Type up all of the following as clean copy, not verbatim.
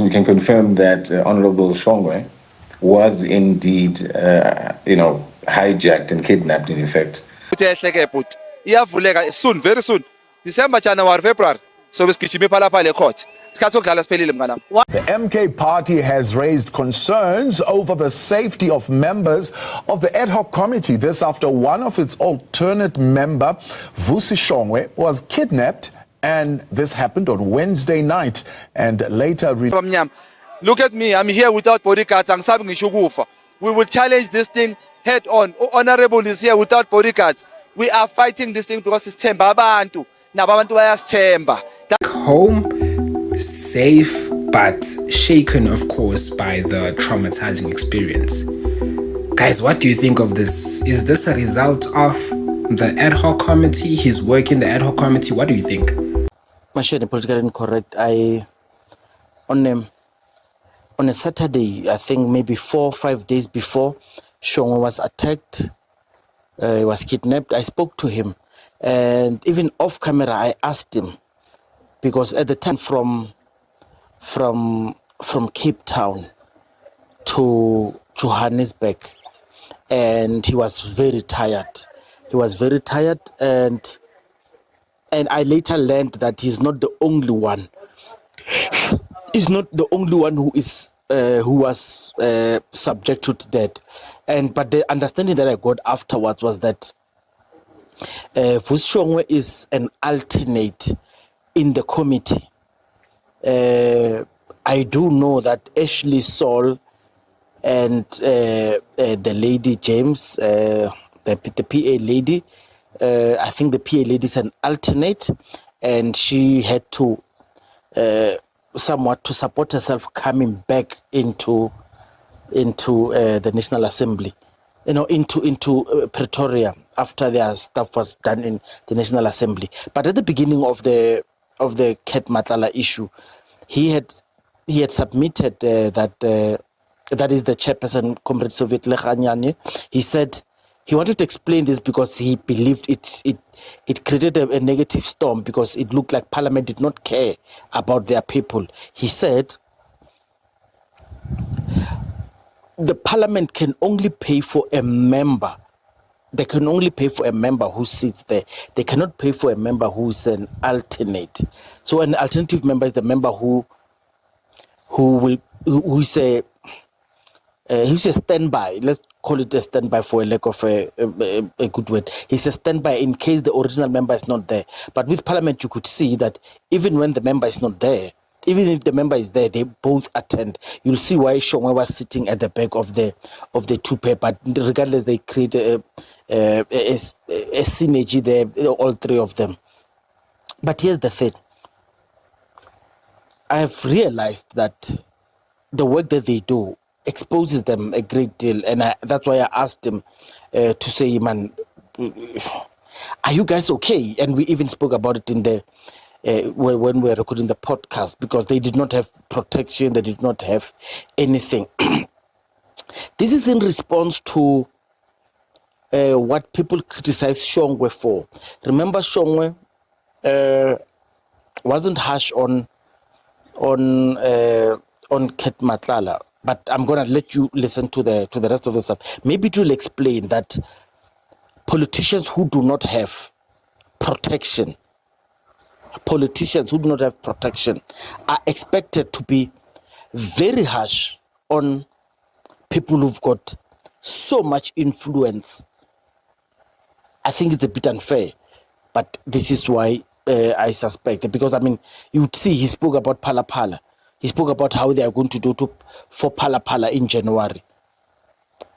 we can confirm that Honorable Shongwe was indeed, hijacked and kidnapped in effect. Soon, very soon. December, January, February. So we court. The MK party has raised concerns over the safety of members of the Ad Hoc Committee. This after one of its alternate member, Vusi Shongwe, was kidnapped, and this happened on Wednesday night and later... Look at me, I'm here without bodyguards. We will challenge this thing head on. Honorable is here without bodyguards. We are fighting this thing because it's Temba Bantu. Home, safe, but shaken, of course, by the traumatizing experience. Guys, what do you think of this? Is this a result of the Ad Hoc Committee, his work in the Ad Hoc Committee? What do you think? Mashane, politically incorrect. On a Saturday, I think maybe 4 or 5 days before, Shongwe was attacked, was kidnapped. I spoke to him, and even off camera, I asked him, because at the time from Cape Town to Johannesburg, and he was very tired. He was very tired, and I later learned that he's not the only one. He's not the only one who was subjected to that. But the understanding that I got afterwards was that Vusi Shongwe is an alternate in the committee. I do know that Ashley Saul and the lady James, the PA lady, I think the PA lady is an alternate, and she had to somewhat to support herself coming back into the National Assembly, into Pretoria after their stuff was done in the National Assembly. But at the beginning of the Ket Matlala issue, he had submitted that is the chairperson, Comrade Soviet Lechanyane. He said he wanted to explain this because he believed it created a negative storm, because it looked like Parliament did not care about their people. He said the Parliament can only pay for a member. They can only pay for a member who sits there. They cannot pay for a member who is an alternate. So an alternative member is the member who is a standby. Let's call it a standby for a lack of a good word. He's a standby in case the original member is not there. But with Parliament, you could see that even when the member is not there, even if the member is there, they both attend. You'll see why Shongwe was sitting at the back of the two pair. But regardless, they create a synergy there, all three of them. But here's the thing. I have realized that the work that they do exposes them a great deal, and that's why I asked him to say, man, are you guys okay? And we even spoke about it in the when we were recording the podcast, because they did not have protection, they did not have anything. This is in response to what people criticize Shongwe for. Remember, Shongwe wasn't harsh on Ket Matlala, but I'm gonna let you listen to the rest of the stuff. Maybe it will explain that politicians who do not have protection, are expected to be very harsh on people who've got so much influence. I think it's a bit unfair, but this is why I suspect. Because, I mean, you would see he spoke about Phala Phala. He spoke about how they are going to do for Phala Phala in January.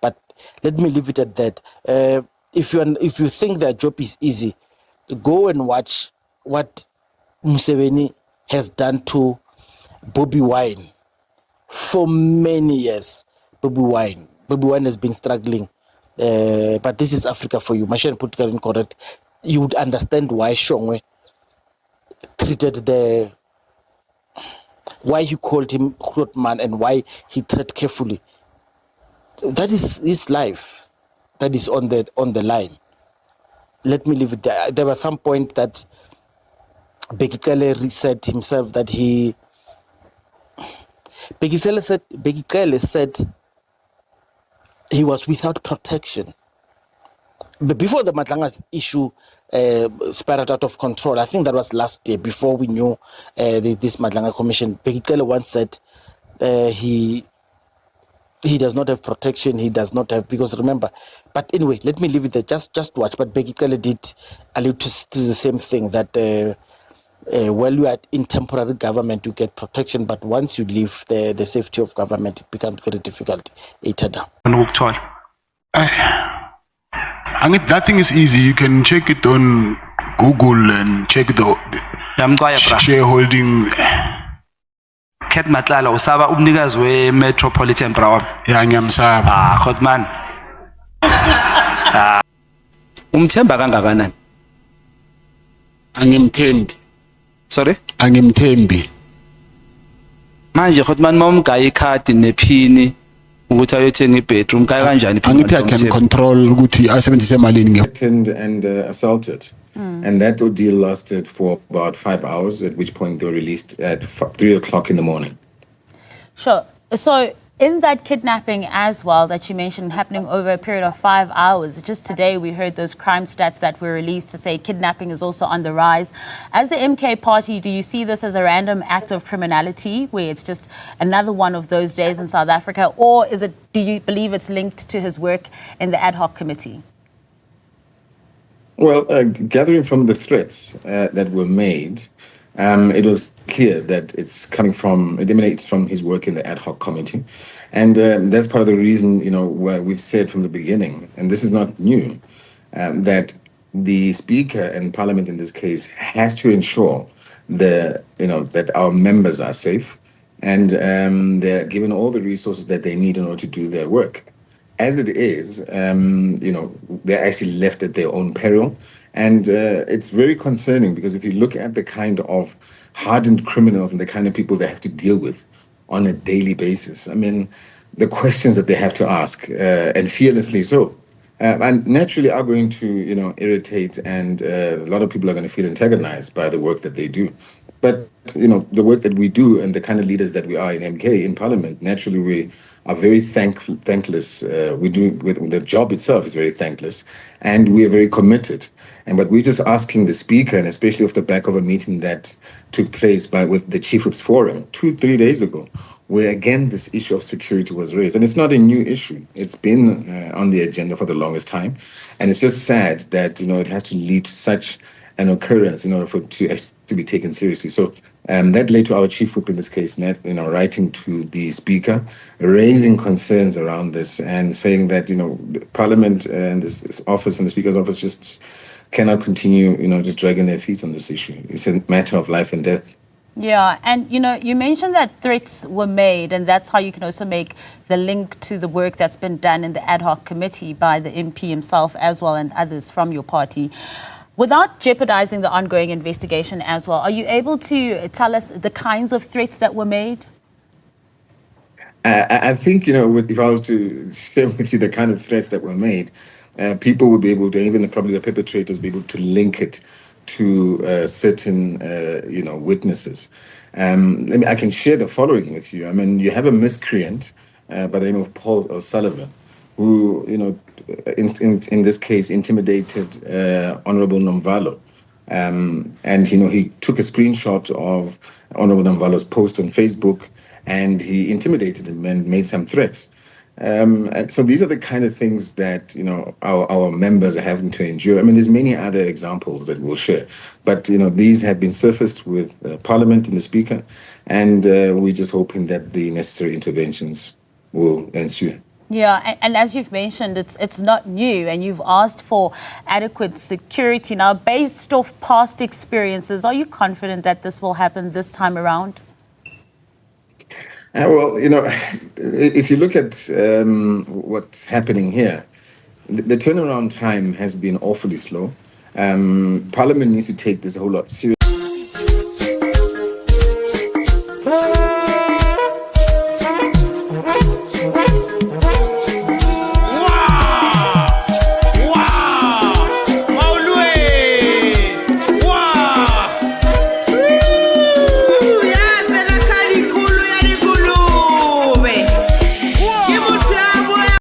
But let me leave it at that. If you think their job is easy, go and watch what Museveni has done to Bobby Wine for many years. Bobby Wine has been struggling. But this is Africa for you. Machine politically incorrect. You would understand why Shongwe treated why he called him man and why he tread carefully. That is his life. That is on the line. Let me leave it there. There was some point that Bekele said himself that Bekele said he was without protection. But before the Matlanga issue spiraled out of control, I think that was last year, before we knew this Matlanga commission, Bekele once said he does not have protection, he does not have, because remember, but anyway, let me leave it there, just watch. But Bekele did allude to the same thing, that while you are in temporary government, you get protection, but once you leave the safety of government, it becomes very difficult. That thing is easy. You can check it on Google and check the shareholding. Ket Matlala usaba umnikazi we-Metropolitan Brown. Yeah, ngiyamsaba. Khotman. Umthemba kangakanani? Angimthembi. Sorry? Angimthembi. Manje Khotman mawumgaya ikhadi nephini ukuthi ayothenga ibedroom kaya kanjani iphini? Angithi I can control ukuthi asebenzise malini. And assaulted. And that ordeal lasted for about 5 hours, at which point they were released at 3 o'clock in the morning. Sure. So in that kidnapping as well that you mentioned happening over a period of 5 hours, just today we heard those crime stats that were released to say kidnapping is also on the rise. As the MK party, do you see this as a random act of criminality where it's just another one of those days in South Africa, or do you believe it's linked to his work in the Ad Hoc Committee? Well, gathering from the threats that were made, it was clear that it emanates from his work in the Ad Hoc Committee. And that's part of the reason, where we've said from the beginning, and this is not new, that the Speaker and Parliament in this case has to ensure that our members are safe and they're given all the resources that they need in order to do their work. As it is, they're actually left at their own peril. And it's very concerning because if you look at the kind of hardened criminals and the kind of people they have to deal with on a daily basis, I mean, the questions that they have to ask, and fearlessly so, and naturally are going to, irritate, and a lot of people are going to feel antagonized by the work that they do. But, the work that we do and the kind of leaders that we are in MK, in Parliament, naturally we are very thankless. The job itself is very thankless, and we are very committed. But we're just asking the Speaker, and especially off the back of a meeting that took place with the Chief Whips Forum 2-3 days ago, where again this issue of security was raised. And it's not a new issue. It's been on the agenda for the longest time. And it's just sad that, it has to lead to such an occurrence in order for it to actually be taken seriously. So that led to our Chief Whip in this case, writing to the Speaker, raising concerns around this and saying that, Parliament and this office and the Speaker's office just cannot continue, just dragging their feet on this issue. It's a matter of life and death. Yeah, and you mentioned that threats were made, and that's how you can also make the link to the work that's been done in the Ad Hoc Committee by the MP himself as well and others from your party. Without jeopardizing the ongoing investigation as well, are you able to tell us the kinds of threats that were made? I think, if I was to share with you the kind of threats that were made, people would be able to, even probably the perpetrators, be able to link it to certain, witnesses. I can share the following with you. I mean, you have a miscreant by the name of Paul O'Sullivan, who, in this case, intimidated Honorable Nomvalo. And, he took a screenshot of Honorable Nomvalo's post on Facebook, and he intimidated him and made some threats. And so these are the kind of things that, our members are having to endure. I mean, there's many other examples that we'll share. But, these have been surfaced with Parliament and the Speaker, and we're just hoping that the necessary interventions will ensue. Yeah, and as you've mentioned, it's not new, and you've asked for adequate security. Now, based off past experiences, are you confident that this will happen this time around? Well, if you look at what's happening here, the turnaround time has been awfully slow. Parliament needs to take this a whole lot seriously.